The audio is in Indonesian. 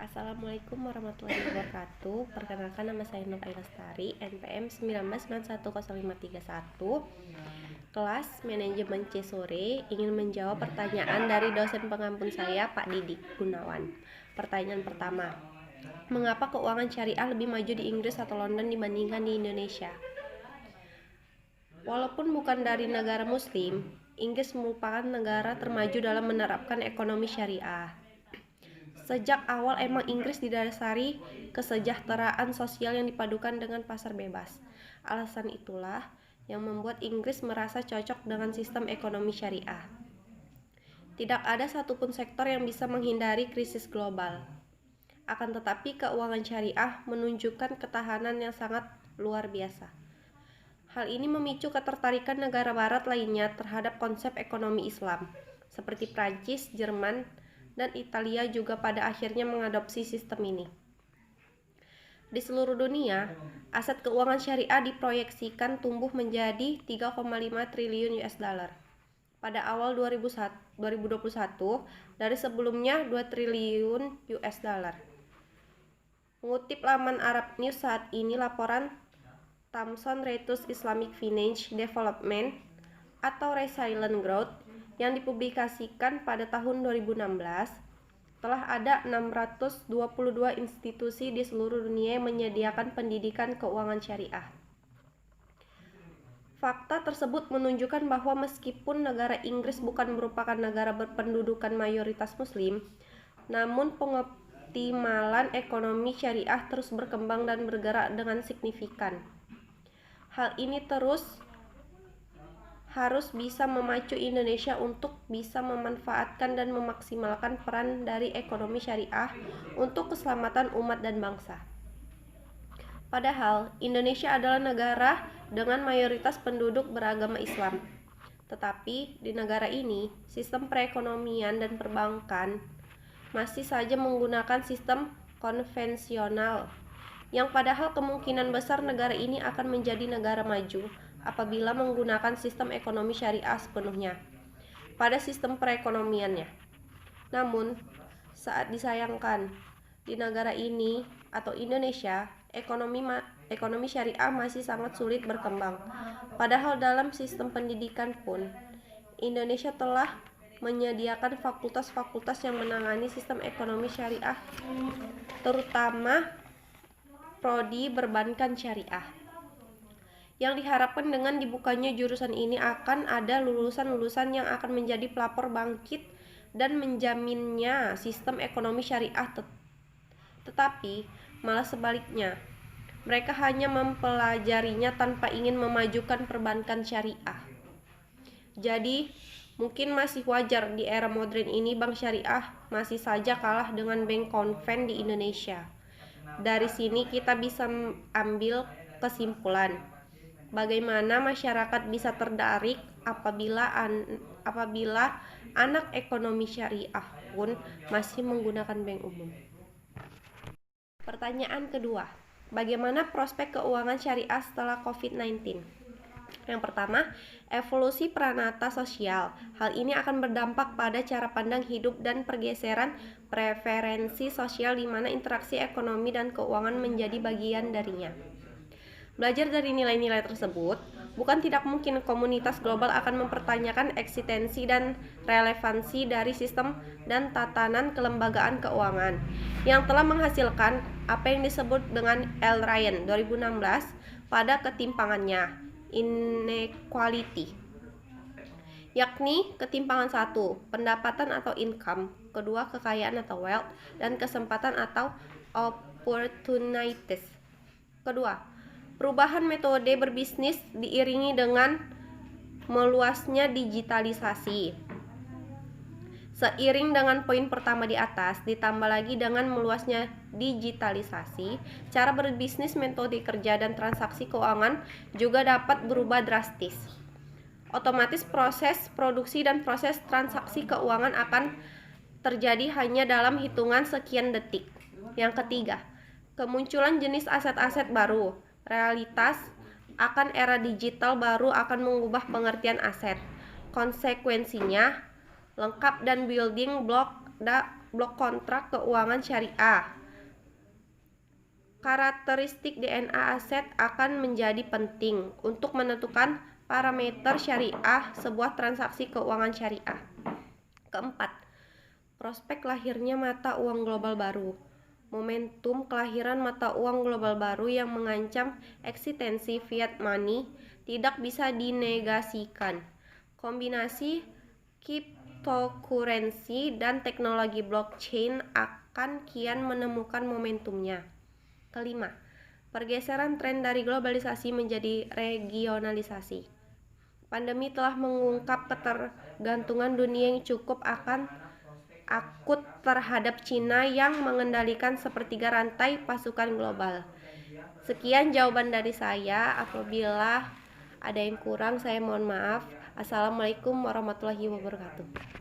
Assalamualaikum warahmatullahi wabarakatuh. Perkenalkan, nama saya Nur Ailastari, NPM 19910531, kelas Manajemen C sore, ingin menjawab pertanyaan dari dosen pengampun saya, Pak Didik Gunawan. Pertanyaan pertama, mengapa keuangan syariah lebih maju di Inggris atau London dibandingkan di Indonesia? Walaupun bukan dari negara muslim, Inggris merupakan negara termaju dalam menerapkan ekonomi syariah. Sejak awal emang Inggris didasari kesejahteraan sosial yang dipadukan dengan pasar bebas. Alasan itulah yang membuat Inggris merasa cocok dengan sistem ekonomi syariah. Tidak ada satupun sektor yang bisa menghindari krisis global. Akan tetapi keuangan syariah menunjukkan ketahanan yang sangat luar biasa. Hal ini memicu ketertarikan negara barat lainnya terhadap konsep ekonomi Islam, seperti Prancis, Jerman, dan Italia juga pada akhirnya mengadopsi sistem ini. Di seluruh dunia, aset keuangan syariah diproyeksikan tumbuh menjadi 3,5 triliun US dollar pada awal 2021 dari sebelumnya 2 triliun US dollar. Mengutip laman Arab News saat ini, laporan Thomson Reuters Islamic Finance Development atau Resilient Growth yang dipublikasikan pada tahun 2016, telah ada 622 institusi di seluruh dunia yang menyediakan pendidikan keuangan syariah. Fakta tersebut menunjukkan bahwa meskipun negara Inggris bukan merupakan negara berpendudukan mayoritas muslim, namun pengoptimalan ekonomi syariah terus berkembang dan bergerak dengan signifikan. Hal ini harus bisa memacu Indonesia untuk bisa memanfaatkan dan memaksimalkan peran dari ekonomi syariah untuk keselamatan umat dan bangsa. Padahal, Indonesia adalah negara dengan mayoritas penduduk beragama Islam. Tetapi, di negara ini, sistem perekonomian dan perbankan masih saja menggunakan sistem konvensional, yang padahal kemungkinan besar negara ini akan menjadi negara maju apabila menggunakan sistem ekonomi syariah sepenuhnya pada sistem perekonomiannya. Namun, saat disayangkan, di negara ini atau Indonesia, ekonomi syariah masih sangat sulit berkembang. Padahal dalam sistem pendidikan pun, Indonesia telah menyediakan fakultas-fakultas yang menangani sistem ekonomi syariah, terutama prodi perbankan syariah. Yang diharapkan dengan dibukanya jurusan ini akan ada lulusan-lulusan yang akan menjadi pelapor bangkit dan menjaminnya sistem ekonomi syariah. Tetapi malah sebaliknya, mereka hanya mempelajarinya tanpa ingin memajukan perbankan syariah. Jadi mungkin masih wajar di era modern ini bank syariah masih saja kalah dengan bank konven di Indonesia. Dari sini kita bisa ambil kesimpulan bagaimana masyarakat bisa tertarik apabila anak ekonomi syariah pun masih menggunakan bank umum. Pertanyaan kedua, bagaimana prospek keuangan syariah setelah COVID-19? Yang pertama, evolusi peranata sosial. Hal ini akan berdampak pada cara pandang hidup dan pergeseran preferensi sosial di mana interaksi ekonomi dan keuangan menjadi bagian darinya. Belajar dari nilai-nilai tersebut, bukan tidak mungkin komunitas global akan mempertanyakan eksistensi dan relevansi dari sistem dan tatanan kelembagaan keuangan yang telah menghasilkan apa yang disebut dengan L. Ryan 2016 pada ketimpangannya, inequality, yakni ketimpangan 1, pendapatan atau income, kedua kekayaan atau wealth, dan kesempatan atau opportunities. Kedua, perubahan metode berbisnis diiringi dengan meluasnya digitalisasi. Seiring dengan poin pertama di atas, ditambah lagi dengan meluasnya digitalisasi, cara berbisnis, metode kerja, dan transaksi keuangan juga dapat berubah drastis. Otomatis proses produksi dan proses transaksi keuangan akan terjadi hanya dalam hitungan sekian detik. Yang ketiga, kemunculan jenis aset-aset baru. Realitas akan era digital baru akan mengubah pengertian aset. Konsekuensinya, lengkap dan building block blok kontrak keuangan syariah. Karakteristik DNA aset akan menjadi penting untuk menentukan parameter syariah sebuah transaksi keuangan syariah. Keempat, prospek lahirnya mata uang global baru. Momentum kelahiran mata uang global baru yang mengancam eksistensi fiat money tidak bisa dinegasikan. Kombinasi cryptocurrency dan teknologi blockchain akan kian menemukan momentumnya. Kelima, pergeseran tren dari globalisasi menjadi regionalisasi. Pandemi telah mengungkap ketergantungan dunia yang cukup akut terhadap Cina yang mengendalikan sepertiga rantai pasukan global. Sekian jawaban dari saya. Apabila ada yang kurang, saya mohon maaf. Assalamualaikum warahmatullahi wabarakatuh.